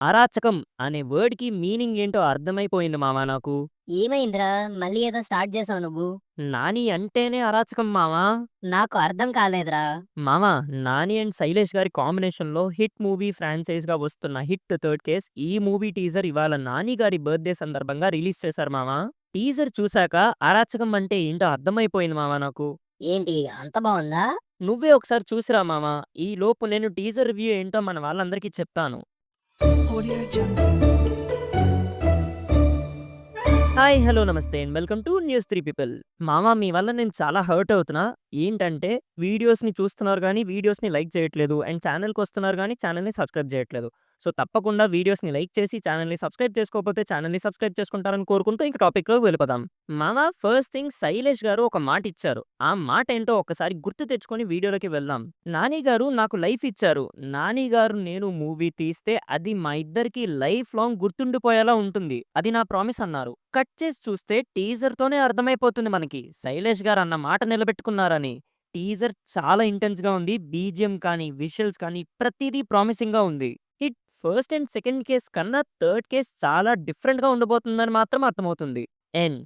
అరాచకం అనే వర్డ్‌కి మీనింగ్ ఏంటో అర్థమైపోయింది మామ నాకు. ఏమైందిరా? మళ్ళీ ఏదో స్టార్ట్ చేసావు నువ్వు. 'నాని' అంటేనే అరాచకం మామ. నాకు అర్థం కాలేదురా. మామ 'నాని' అండ్ 'శైలేష్' గారి కాంబినేషన్‌లో హిట్ మూవీ ఫ్రాంచైజ్‌గా వస్తున్న 'హిట్ థర్డ్ కేస్' ఈ మూవీ టీజర్ ఇవాళ 'నాని' గారి బర్త్‌డే సందర్భంగా రిలీజ్ చేశారు మామ. టీజర్ చూసాక అరాచకం అంటే ఏంటో అర్థమైపోయింది మామ నాకు. ఏంటి అంత బావుందా? నువ్వే ఒకసారి చూసిరా మామ. ఈలోపు నేను టీజర్ రివ్యూ ఏంటో మన వాళ్ళందరికీ చెప్తాను. Audio Jungle. హాయ్! హలో! నమస్తే and welcome to news 3 people. మామ మీ వల్ల నేను చాలా హర్ట్ అవుతున్నా. ఏంటంటే వీడియోస్‌ని చూస్తున్నారు గానీ, వీడియోస్‌ని లైక్ చేయట్లేదు. అండ్ ఛానెల్‌కొస్తున్నారు గానీ, ఛానెల్‌ని సబ్స్క్రైబ్ చేయట్లేదు. సో, తప్పకుండా వీడియోస్‌ని లైక్ చేసి, ఛానెల్‌ని సబ్స్క్రైబ్ చేసుకోకపోతే ఛానెల్‌ని సబ్స్క్రైబ్ చేసుకుంటారని కోరుకుంటూ ఇంక టాపిక్‌లోకి వెళ్ళిపోదాం. మామ ఫస్ట్ థింగ్ 'శైలేష్' గారు ఒక మాటిచ్చారు. ఆ మాటేంటో ఒక్కసారి గుర్తు తెచ్చుకొని వీడియోలోకి వెళ్దాం. 'నాని గారు నాకు లైఫ్ ఇచ్చారు. 'నాని గారు నేను మూవీ తీస్తే అది మా ఇద్దరికీ లైఫ్ లాంగ్ గుర్తుండిపోయేలా ఉంటుంది. అది నా ప్రామిస్' అన్నారు. కట్ చేసి చూస్తే టీజర్‌తోనే అర్థమైపోతుంది మనకి 'శైలేష్' గారు అన్న మాట నిలబెట్టుకున్నారని. టీజర్ చాలా ఇంటెన్స్‌గా ఉంది. బీజీఎం కానీ, విజువల్స్ కానీ ప్రతీదీ ప్రామిసింగ్‌గా ఉంది. Hit first and second case కన్నా థర్డ్ కేస్ చాలా డిఫరెంట్‌గా ఉండబోతుందని మాత్రం అర్థమవుతుంది. And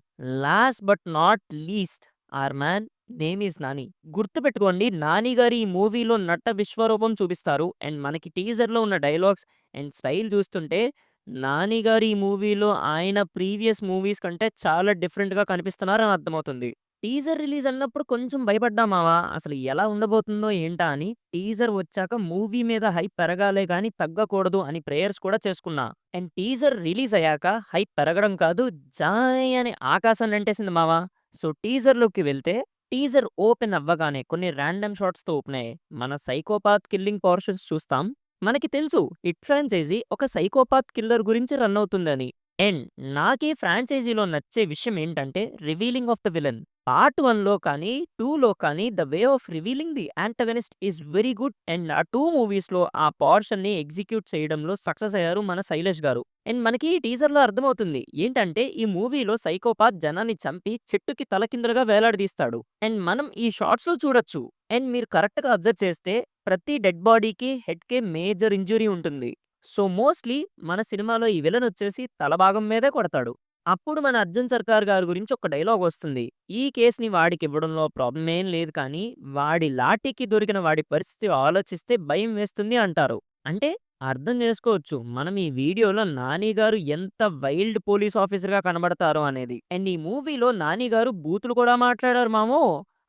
last but not least our man name is Nani. గుర్తుపెట్టుకోండి 'నాని' గారు ఈ మూవీలో నట విశ్వరూపం చూపిస్తారు. అండ్ మనకి టీజర్‌లో ఉన్న డైలాగ్స్ అండ్ స్టైల్ చూస్తుంటే 'నాని' గారు ఈ మూవీలో ఆయన ప్రీవియస్ మూవీస్ కంటే చాలా డిఫరెంట్‌గా కనిపిస్తున్నారని అర్థమవుతుంది. టీజర్ రిలీజ్ అన్నప్పుడు కొంచెం భయపడ్డా మావ. అసలు ఎలా ఉండబోతుందో ఏంటా అని. టీజర్ వచ్చాక మూవీ మీద హైప్ పెరగాలే గానీ తగ్గకూడదు అని ప్రేయర్స్ కూడా చేసుకున్నా. అండ్ టీజర్ రిలీజ్ అయ్యాక హైప్ పెరగడం కాదు జాయ్ అని ఆకాశాన్ని అంటేసింది మావ. సో టీజర్‌లోకి వెళ్తే టీజర్ ఓపెన్ అవ్వగానే కొన్ని రాండమ్ షాట్స్‌తో ఓపెన్ అయ్యాయి. మన సైకోపాత్ కిల్లింగ్ పోర్షన్స్ చూస్తాం. మనకి తెలుసు హిట్ ఫ్రాంచైజీ ఒక సైకోపాత్ కిల్లర్ గురించి రన్ అవుతుందని. అండ్ నాకీ ఫ్రాంచైజీలో నచ్చే విషయం ఏంటంటే revealing of the villain. Part 1లో కానీ, 2లో కానీ the way of revealing the antagonist is very good. And ఆ 2 మూవీస్‌లో ఆ పోర్షన్‌ని ఎగ్జిక్యూట్ చేయడంలో సక్సెస్ అయ్యారు మన 'శైలేష్' గారు. అండ్ మనకి ఈ టీజర్‌లో అర్థమవుతుంది. ఏంటంటే ఈ మూవీలో సైకోపాత్ జనాన్ని చంపి చెట్టుకి తలకిందులుగా వేలాడదీస్తాడు. అండ్ మనం ఈ షాట్స్‌లో చూడొచ్చు. అండ్ మీరు కరెక్ట్‌గా అబ్జర్వ్ చేస్తే ప్రతి డెడ్ బాడీకి, హెడ్‌కి మేజర్ ఇంజ్యూరీ ఉంటుంది. సో, మోస్ట్‌లీ మన సినిమాలో ఈ విలన్ వచ్చేసి తల భాగం మీదే కొడతాడు. అప్పుడు మన 'అర్జున్ సర్కార్' గారి గురించి ఒక డైలాగ్ వస్తుంది. ఈ కేస్‌ని వాడికివ్వడంలో ప్రాబ్లమ్ ఏం లేదు కానీ, వాడి లాఠీకి దొరికిన వాడి పరిస్థితి ఆలోచిస్తే భయం వేస్తుంది అంటారు. అంటే అర్థం చేసుకోవచ్చు. మనం ఈ వీడియోలో 'నాని' గారు ఎంత వైల్డ్ పోలీస్ ఆఫీసర్‌గా కనబడతారో అనేది. అండ్ ఈ మూవీలో 'నాని' గారు బూతులు కూడా మాట్లాడారు మామో!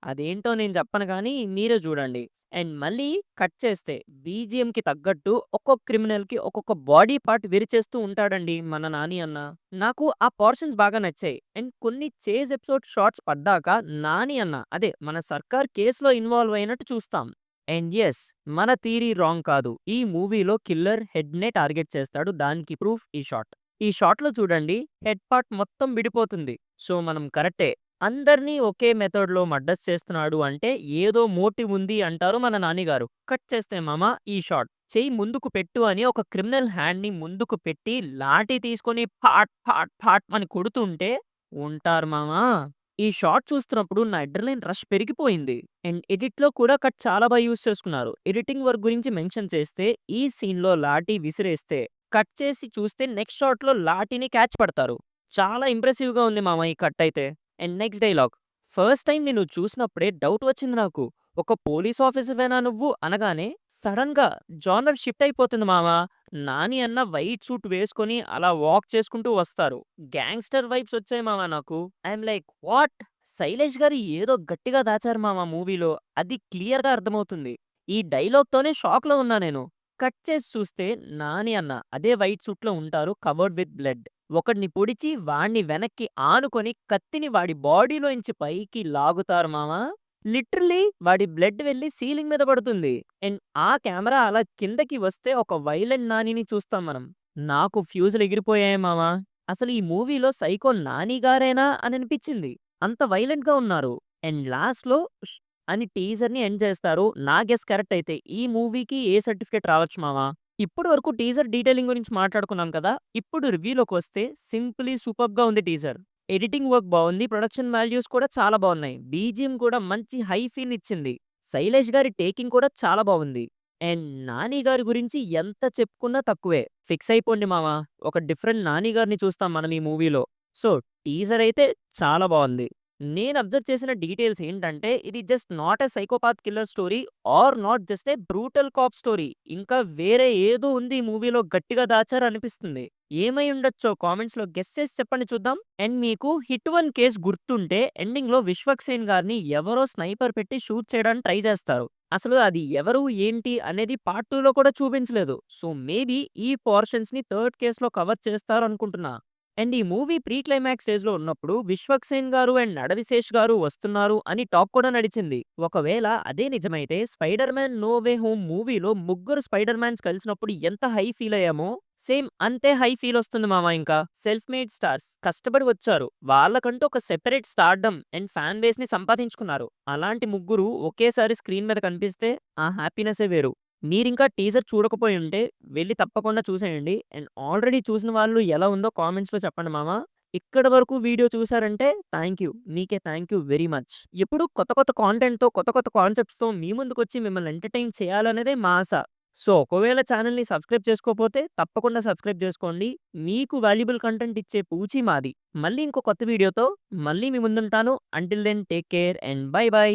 అదేంటో నేను చెప్పను కానీ మీరే చూడండి. అండ్ మళ్ళీ కట్ చేస్తే బీజీఎంకి తగ్గట్టు ఒక్కొక్క క్రిమినల్‌కి ఒక్కొక్క బాడీ పార్ట్ విరిచేస్తూ ఉంటాడండి మన 'నాని' అన్న. నాకు ఆ పోర్షన్స్ బాగా నచ్చాయి. అండ్ కొన్ని చేజ్ ఎపిసోడ్ షాట్స్ పడ్డాక 'నాని' అన్న అదే మన సర్కార్ కేస్‌లో ఇన్వాల్వ్ అయినట్టు చూస్తాం. అండ్ యెస్ మన థియరీ రాంగ్ కాదు. ఈ మూవీలో కిల్లర్ హెడ్‌నే టార్గెట్ చేస్తాడు. దానికి ప్రూఫ్ ఈ షాట్. ఈ షాట్‌లో చూడండి హెడ్ పార్ట్ మొత్తం విడిపోతుంది. సో, మనం కరెక్టే. అందరినీ ఒకే మెథడ్‌లో మర్డర్స్ చేస్తున్నాడు అంటే ఏదో మోటివ్ ఉంది అంటారు మన 'నాని' గారు. కట్ చేస్తే మామ ఈ షాట్. చెయ్యి ముందుకు పెట్టు అని ఒక క్రిమినల్ హ్యాండ్‌ని ముందుకు పెట్టి లాఠీ తీసుకొని ఫాట్ ఫాట్ ఫాట్ అని కొడుతుంటే ఉంటారు మామ. ఈ షాట్ చూస్తున్నప్పుడు నా అడ్రినలిన్ రష్ పెరిగిపోయింది. అండ్ ఎడిట్‌లో కూడా కట్ చాలా యూజ్ చేసుకున్నారు. ఎడిటింగ్ వర్క్ గురించి మెన్షన్ చేస్తే ఈ సీన్‌లో లాఠీ విసిరేస్తే కట్ చేసి చూస్తే నెక్స్ట్ షాట్‌లో లాఠీని క్యాచ్ పడతారు. చాలా ఇంప్రెసివ్‌గా ఉంది మామ ఈ కట్ అయితే. And next dialogue. First time నేను చూసినప్పుడే డౌట్ వచ్చింది నాకు. ఒక పోలీస్ ఆఫీసర్‌వేనా నువ్వు అనగానే సడెన్‌గా జోనర్ షిఫ్ట్ అయిపోతుంది మామ. 'నాని' అన్న వైట్ సూట్ వేసుకొని అలా వాక్ చేసుకుంటూ వస్తారు. గ్యాంగ్‌స్టర్ వైబ్స్ వచ్చాయి మామ నాకు. I'm like what? 'శైలేష్' గారు ఏదో గట్టిగా దాచారు మామ మూవీలో. అది క్లియర్‌గా అర్థమవుతుంది. ఈ డైలాగ్‌తోనే షాక్‌లో ఉన్నా నేను. కట్ చేసి చూస్తే 'నాని' అన్న అదే వైట్ సూట్‌లో ఉంటారు కవర్డ్ విత్ బ్లడ్. ఒకడిని పొడిచి వాడిని వెనక్కి ఆనుకొని కత్తిని వాడి బాడీలోంచి పైకి లాగుతారు మామ. లిటరల్లీ వాడి బ్లడ్ వెళ్లి సీలింగ్ మీద పడుతుంది. అండ్ ఆ కెమెరా అలా కిందకి వస్తే ఒక వైలెంట్ నానిని చూస్తాం మనం. నాకు ఫ్యూజులు ఎగిరిపోయాయి మామ. అసలు ఈ మూవీలో సైకో 'నాని' గారేనా అని అనిపించింది. అంత వైలెంట్‌గా ఉన్నారు. అండ్ లాస్ట్‌లో అని టీజర్‌ని ఎండ్ చేస్తారు. నా గెస్ కరెక్ట్ అయితే ఈ మూవీకి ఏ సర్టిఫికేట్ రావచ్చు మామ. ఇప్పటి వరకు టీజర్ డీటెయిలింగ్ గురించి మాట్లాడుకున్నాం కదా! ఇప్పుడు రివ్యూలోకొస్తే సింప్లీ సూపర్బ్‌గా ఉంది టీజర్. ఎడిటింగ్ వర్క్ బావుంది. ప్రొడక్షన్ వాల్యూస్ కూడా చాలా బావున్నాయి. బీజీఎం కూడా మంచి హై ఫీల్ ఇచ్చింది. 'శైలేష్' గారి టేకింగ్ కూడా చాలా బావుంది. అండ్ 'నాని' గారి గురించి ఎంత చెప్పుకున్నా తక్కువే. ఫిక్స్ అయిపోండి మామ. ఒక డిఫరెంట్ 'నాని' గారిని చూస్తాం మనం ఈ మూవీలో. సో, టీజర్ అయితే చాలా బావుంది. నేను అబ్జర్వ్ చేసిన డీటెయిల్స్ ఏంటంటే, ఇది just not a psychopath killer story or not just a brutal cop story. ఇంకా వేరే ఏదో ఉంది ఈ మూవీలో గట్టిగా దాచారు అనిపిస్తుంది. ఏమై ఉండొచ్చో కామెంట్స్‌లో గెస్ చేసి చెప్పండి చూద్దాం. అండ్ మీకు 'హిట్ 1' కేస్ గుర్తుంటే ఎండింగ్‌లో విశ్వక్ సేన్ గారిని ఎవరో స్నైపర్ పెట్టి షూట్ చేయడానికి ట్రై చేస్తారు. అసలు అది ఎవరు, ఏంటి అనేది పార్ట్ 2లో కూడా చూపించలేదు. సో, మేబీ ఈ పోర్షన్స్‌ని థర్డ్ కేస్‌లో కవర్ చేస్తారు అనుకుంటున్నా. అండ్ ఈ మూవీ ప్రీ క్లైమాక్స్ స్టేజ్‌లో ఉన్నప్పుడు విశ్వక్ సేన్ గారు అండ్ అడవిశేష్ గారు వస్తున్నారు అని టాక్ కూడా నడిచింది. ఒకవేళ అదే నిజమైతే 'Spider Man No Way Home' మూవీలో ముగ్గురు స్పైడర్ మ్యాన్స్ కలిసినప్పుడు ఎంత హై ఫీల్ అయ్యామో సేమ్ అంతే హై ఫీల్ వస్తుంది మామ ఇంకా. సెల్ఫ్ మేడ్ స్టార్స్ కష్టపడి వచ్చారు. వాళ్ళకంటూ ఒక separate stardom and fan base ని సంపాదించుకున్నారు. అలాంటి ముగ్గురు ఒకేసారి స్క్రీన్ మీద కనిపిస్తే ఆ హ్యాపీనెస్సే వేరు. మీరింకా టీజర్ చూడకపోయి ఉంటే వెళ్లి తప్పకుండా చూసేయండి. అండ్ ఆల్రెడీ చూసిన వాళ్ళు ఎలా ఉందో కామెంట్స్‌లో చెప్పండి మామ. ఇక్కడి వరకు వీడియో చూసారంటే థాంక్ యూ. మీకే థాంక్ యూ వెరీ మచ్. ఎప్పుడు కొత్త కొత్త కాంటెంట్‌తో, కొత్త కొత్త కాన్సెప్ట్స్‌తో మీ ముందుకొచ్చి మిమ్మల్ని ఎంటర్‌టైన్ చేయాలనేదే మా ఆశ. సో, ఒకవేళ ఛానెల్‌ని సబ్స్క్రైబ్ చేసుకోకపోతే తప్పకుండా సబ్స్క్రైబ్ చేసుకోండి. మీకు వాల్యుబుల్ కంటెంట్ ఇచ్చే పూచి మాది. మళ్ళీ ఇంకో కొత్త వీడియోతో మళ్ళీ మీ ముందుంటాను. Until then take care and bye by.